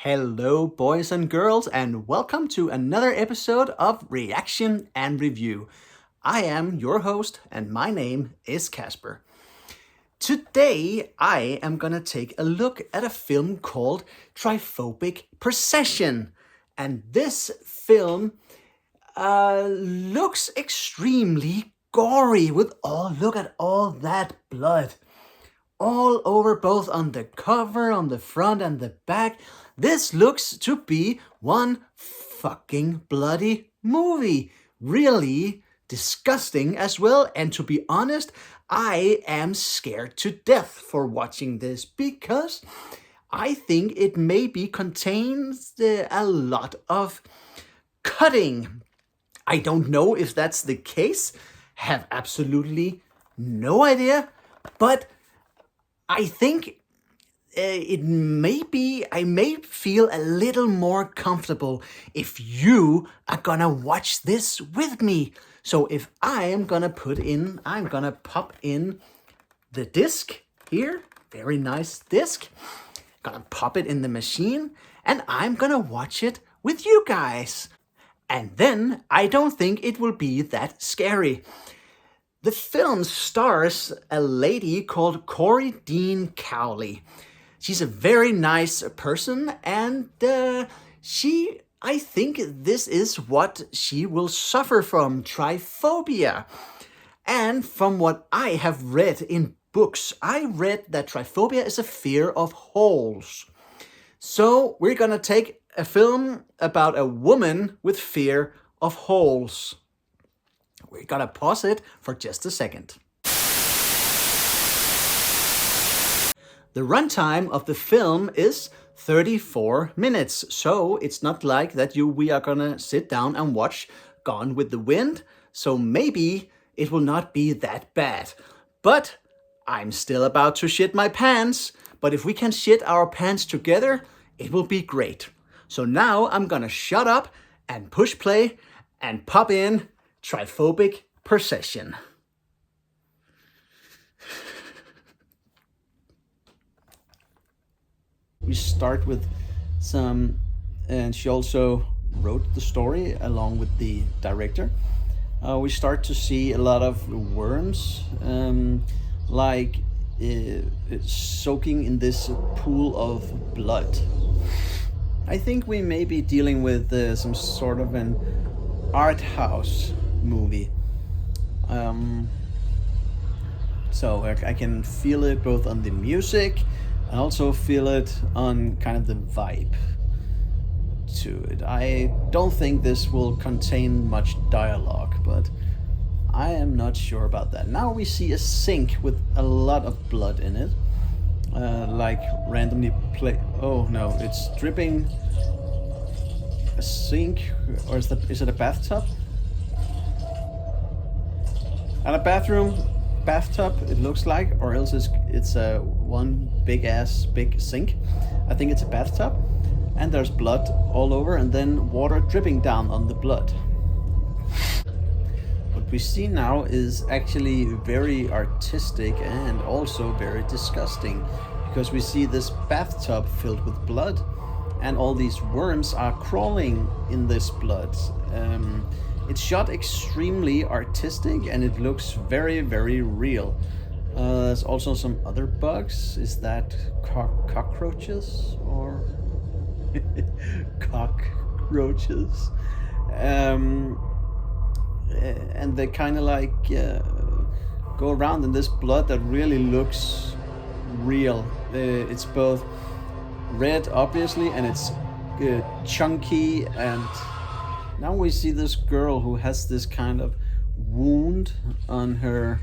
Hello, boys and girls, and welcome to another episode of Reaction and Review. I am your host, and my name is Casper. Today, I am gonna take a look at a film called Trypophobic Posession. And this film looks extremely gory look at all that blood. All over, both on the cover, on the front and the back. This looks to be one fucking bloody movie. Really disgusting as well. And to be honest, I am scared to death for watching this because I think it maybe contains a lot of cutting. I don't know if that's the case. Have absolutely no idea. But I think I may feel a little more comfortable if you are gonna watch this with me. So if I'm gonna pop in the disc here, very nice disc. Gonna pop it in the machine and I'm gonna watch it with you guys. And then I don't think it will be that scary. The film stars a lady called Cory DeAn Cowley. She's a very nice person, and I think this is what she will suffer from, trypophobia. And from what I have read in books, I read that trypophobia is a fear of holes. So we're gonna take a film about a woman with fear of holes. We're gonna pause it for just a second. The runtime of the film is 34 minutes, so it's not like that we are gonna sit down and watch Gone with the Wind, so maybe it will not be that bad. But I'm still about to shit my pants, but if we can shit our pants together, it will be great. So now I'm gonna shut up and push play and pop in Trypophobic Posession. We start with some, and she also wrote the story along with the director. We start to see a lot of worms, soaking in this pool of blood. I think we may be dealing with some sort of an art house movie. So I can feel it both on the music and also feel it on kind of the vibe to it. I don't think this will contain much dialogue, but I am not sure about that. Now we see a sink with a lot of blood in it, randomly oh no, it's dripping. A sink, or is it a bathtub? And a bathtub it looks like, or else it's a one big sink. I think it's a bathtub, and there's blood all over and then water dripping down on the blood. What we see now is actually very artistic and also very disgusting, because we see this bathtub filled with blood and all these worms are crawling in this blood. It's shot extremely artistic and it looks very, very real. There's also some other bugs. Is that cockroaches or cockroaches? And they kind of go around in this blood that really looks real. It's both red, obviously, and it's chunky. And now we see this girl who has this kind of wound on her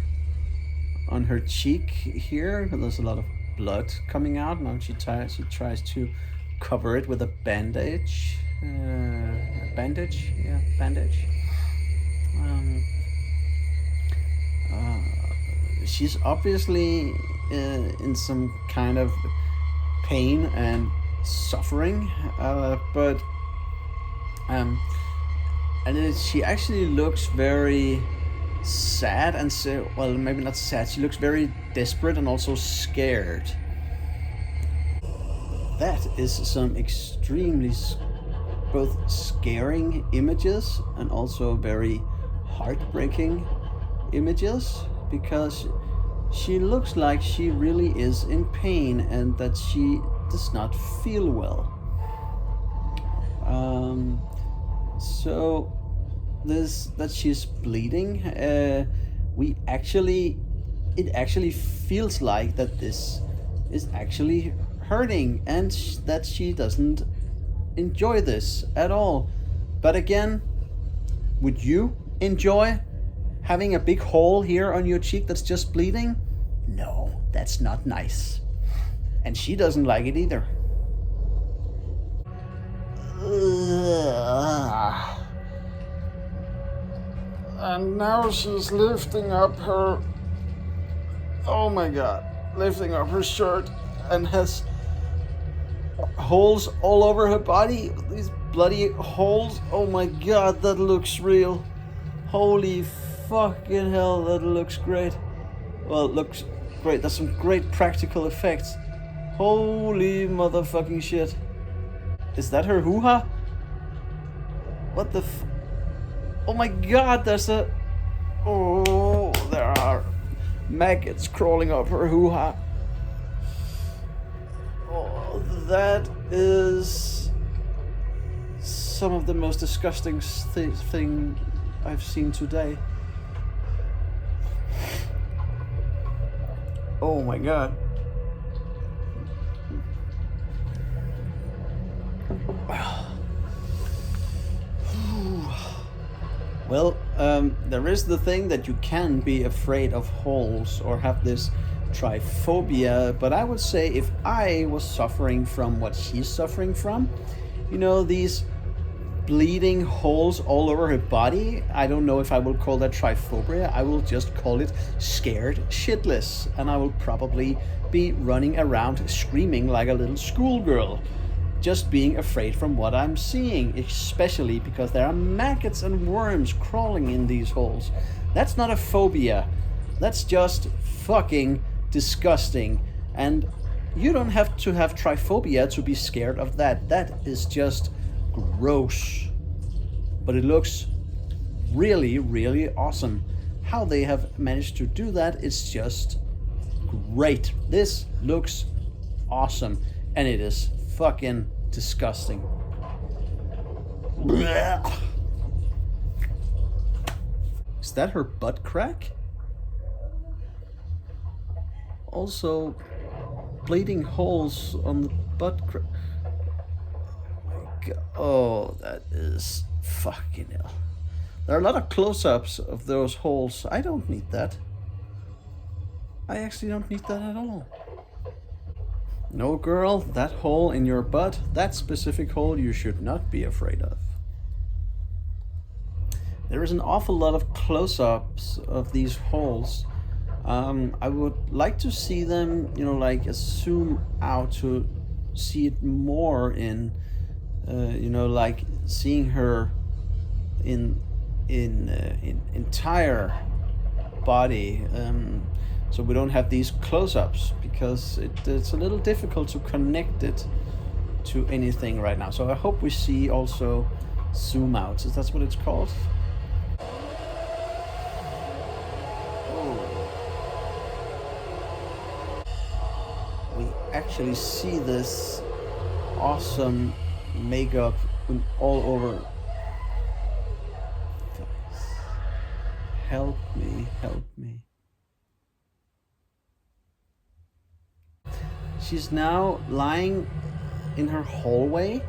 cheek here. There's a lot of blood coming out. Now she tries to cover it with a bandage. Bandage. She's obviously in some kind of pain and suffering, she actually looks very sad and well, maybe not sad. She looks very desperate and also scared. that is some extremely both scaring images and also very heartbreaking images, because she looks like she really is in pain and that she does not feel well. So this that she's bleeding, we actually it actually feels like that this is actually hurting and that she doesn't enjoy this at all. But again, would you enjoy having a big hole here on your cheek that's just bleeding? No, that's not nice. And she doesn't like it either. And now she's lifting up her. Oh my god. Lifting up her shirt and has holes all over her body. These bloody holes. Oh my god, that looks real. Holy fucking hell, that looks great. Well, it looks great. There's some great practical effects. Holy motherfucking shit. Is that her hoo-ha? What the Oh my god, there's a... Oh, there are maggots crawling up her hoo-ha. Oh, that is some of the most disgusting thing I've seen today. Oh my god. Well, there is the thing that you can be afraid of holes or have this trypophobia, but I would say if I was suffering from what she's suffering from, you know, these bleeding holes all over her body, I don't know if I will call that trypophobia. I will just call it scared shitless, and I will probably be running around screaming like a little schoolgirl, just being afraid from what I'm seeing, especially because there are maggots and worms crawling in these holes. That's not a phobia. That's just fucking disgusting. And you don't have to have trypophobia to be scared of that. That is just gross. But it looks really, really awesome. How they have managed to do that is just great. This looks awesome. And it is fucking disgusting. Blech. Is that her butt crack? Also, bleeding holes on the butt crack. Oh my god. Oh, that is fucking hell. There are a lot of close-ups of those holes. I don't need that. I actually don't need that at all. No, girl, that hole in your butt, that specific hole, you should not be afraid of. There is an awful lot of close-ups of these holes. I would like to see them, you know, like zoom out to see it more in, you know, like seeing her in entire body. So we don't have these close-ups because it's a little difficult to connect it to anything right now. So I hope we see also zoom outs. Is that what it's called? Oh. We actually see this awesome makeup all over. Help me, help me. She's now lying in her hallway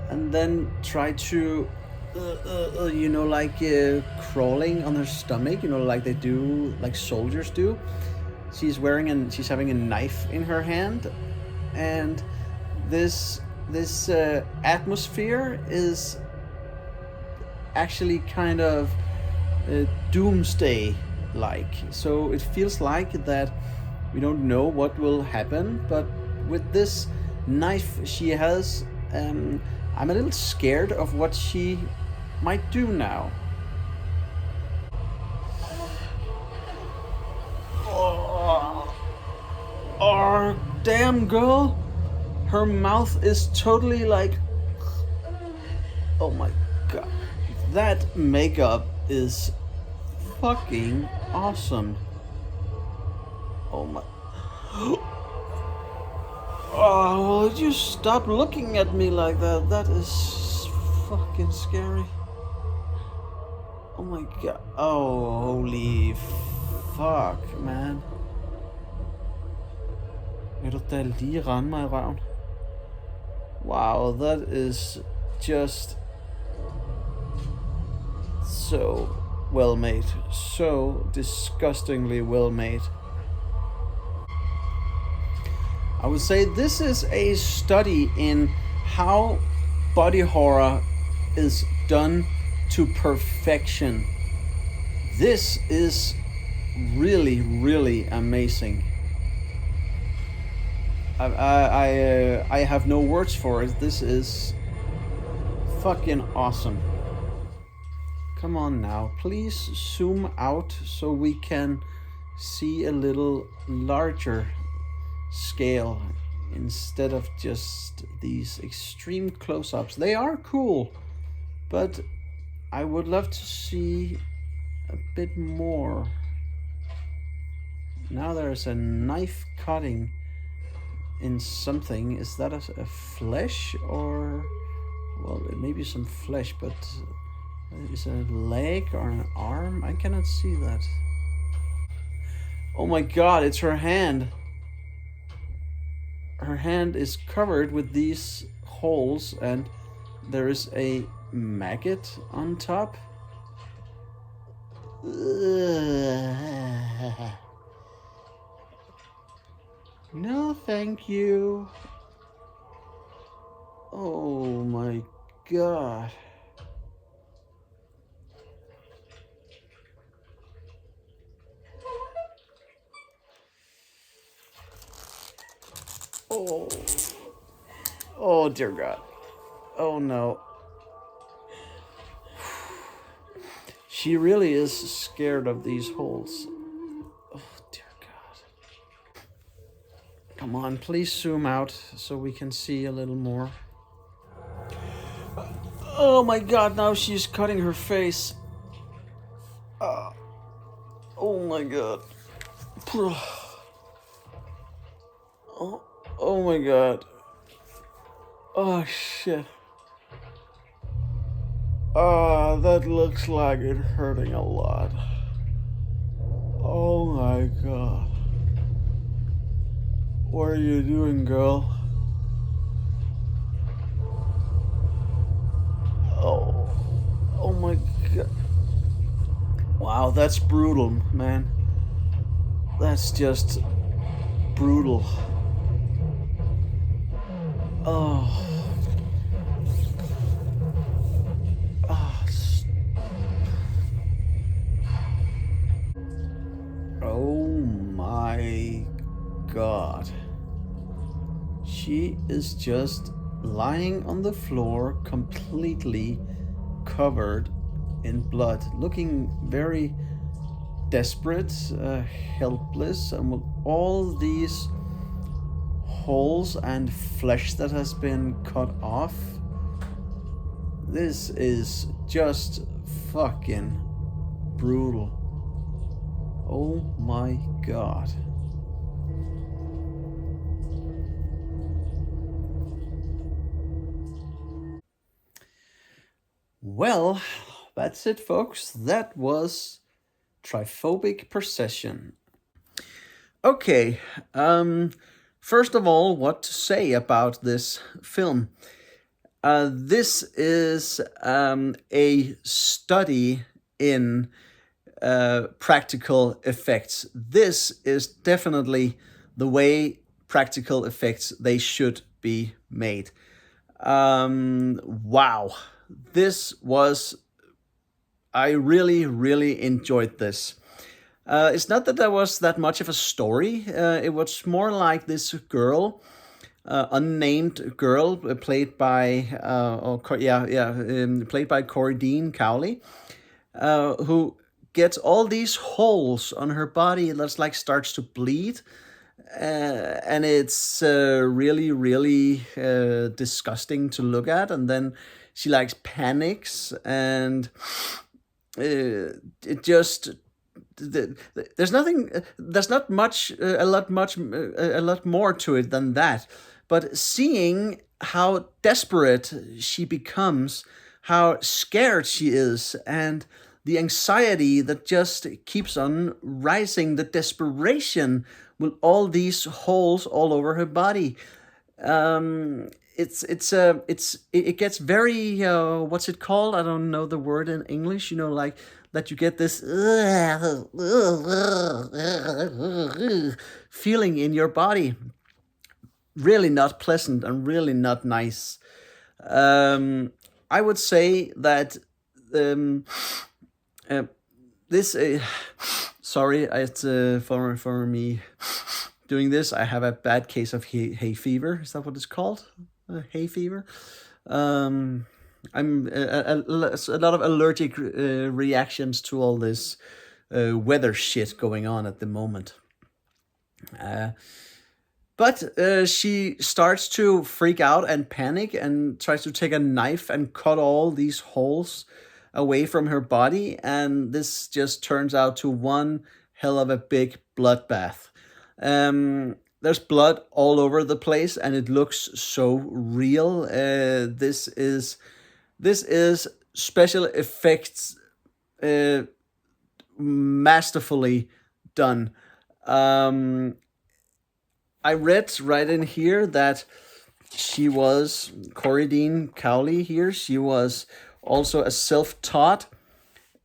and then try to, you know, like crawling on her stomach, you know, like they do, like soldiers do. She's having a knife in her hand, and this atmosphere is actually kind of doomsday-like. So it feels like that. We don't know what will happen, but with this knife she has, I'm a little scared of what she might do now. Oh, damn, girl. her mouth is totally like, oh my god. That makeup is fucking awesome. Oh my. Oh, would you stop looking at me like that? That is fucking scary. Oh my god. Oh, holy fuck, man. Vil du da lige rende mig i røven? Wow, that is just so well made. So disgustingly well made. I would say this is a study in how body horror is done to perfection. This is really, really amazing. I have no words for it. This is fucking awesome. Come on now, please zoom out so we can see a little larger scale instead of just these extreme close-ups. They are cool, but I would love to see a bit more. Now there's a knife cutting in something. Is that a flesh or, well, it may be some flesh, but is it a leg or an arm? I cannot see that. Oh my god, it's her hand. Her hand is covered with these holes and there is a maggot on top. No, thank you. Oh my god. Oh. Oh dear god. Oh no. She really is scared of these holes. Oh dear god. Come on, please zoom out so we can see a little more. Oh my god, now she's cutting her face. Oh my god. Oh my god. Oh shit. That looks like it hurting a lot. Oh my god. What are you doing, girl? Oh my god. Wow, that's brutal, man. That's just brutal. Oh. Oh my god. She is just lying on the floor, completely covered in blood, looking very desperate, helpless, and with all these holes and flesh that has been cut off. This is just fucking brutal. Oh my god. Well, that's it, folks. That was Trypophobic Posession. Okay, first of all, what to say about this film? This is a study in practical effects. This is definitely the way practical effects they should be made. Wow, I really, really enjoyed this. It's not that there was that much of a story. It was more like this girl, unnamed girl, played by played by Cory DeAn Cowley, who gets all these holes on her body. That's like starts to bleed, and it's really, really disgusting to look at. And then she like panics, and it just there's nothing, there's not much a lot more to it than that. But seeing how desperate she becomes, how scared she is, and the anxiety that just keeps on rising, the desperation with all these holes all over her body. It gets very what's it called? I don't know the word in English. You know, like that you get this feeling in your body. Really not pleasant and really not nice. I would say that um, uh, this. Sorry, it's for me doing this. I have a bad case of hay fever. Is that what it's called? Hay fever. Um, I'm a lot of allergic reactions to all this weather shit going on at the moment. But she starts to freak out and panic and tries to take a knife and cut all these holes away from her body. And this just turns out to one hell of a big bloodbath. There's blood all over the place, and it looks so real. This is special effects masterfully done. Um, I read right in here that she was Cory DeAn Cowley here. She was also a self-taught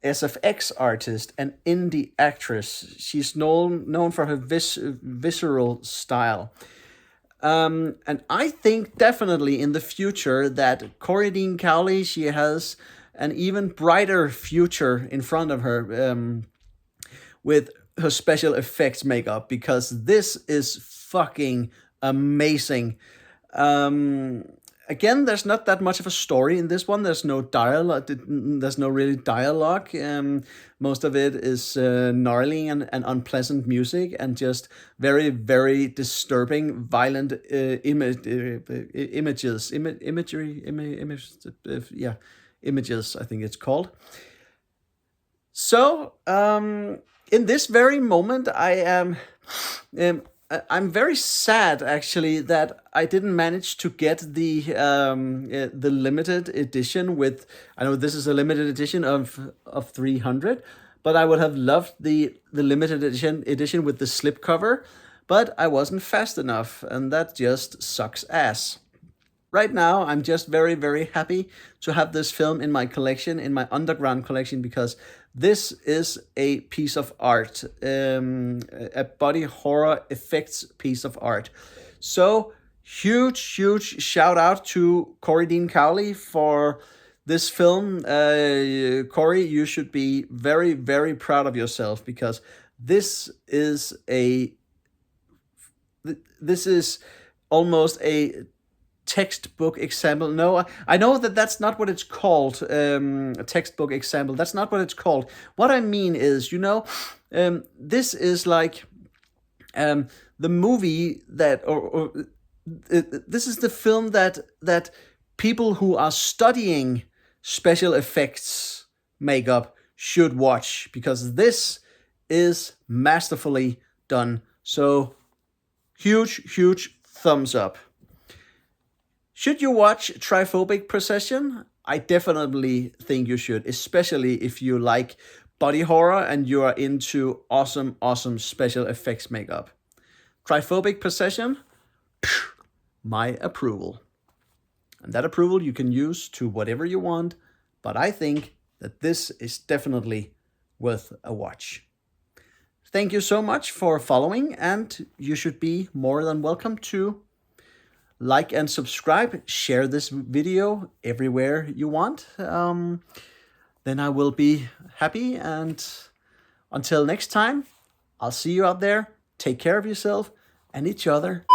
SFX artist and indie actress. She's known for her visceral style. And I think definitely in the future that Cory DeAn Cowley, she has an even brighter future in front of her with her special effects makeup, because this is fucking amazing. Again, there's not that much of a story in this one. There's no dialogue. There's no really dialogue. Most of it is gnarly and unpleasant music, and just very, very disturbing, violent images, yeah, images. I think it's called. So, in this very moment, I'm very sad actually that I didn't manage to get the limited edition with. I know this is a limited edition of 300, but I would have loved the limited edition with the slipcover, but I wasn't fast enough, and that just sucks ass. Right now, I'm just very, very happy to have this film in my collection, in my underground collection, because this is a piece of art, a body horror effects piece of art. So, huge, huge shout out to Cory DeAn Cowley for this film. Cory, you should be very, very proud of yourself, because this is almost a textbook example. No, I know that that's not what it's called. A textbook example. That's not what it's called. What I mean is, this is like the movie that, or this is the film that people who are studying special effects makeup should watch, because this is masterfully done. So, huge, huge thumbs up. Should you watch Trypophobic Posession? I definitely think you should, especially if you like body horror and you are into awesome, awesome special effects makeup. Trypophobic Posession, my approval. And that approval you can use to whatever you want, but I think that this is definitely worth a watch. Thank you so much for following, and you should be more than welcome to like and subscribe, share this video everywhere you want. Then I will be happy, and until next time, I'll see you out there. Take care of yourself and each other.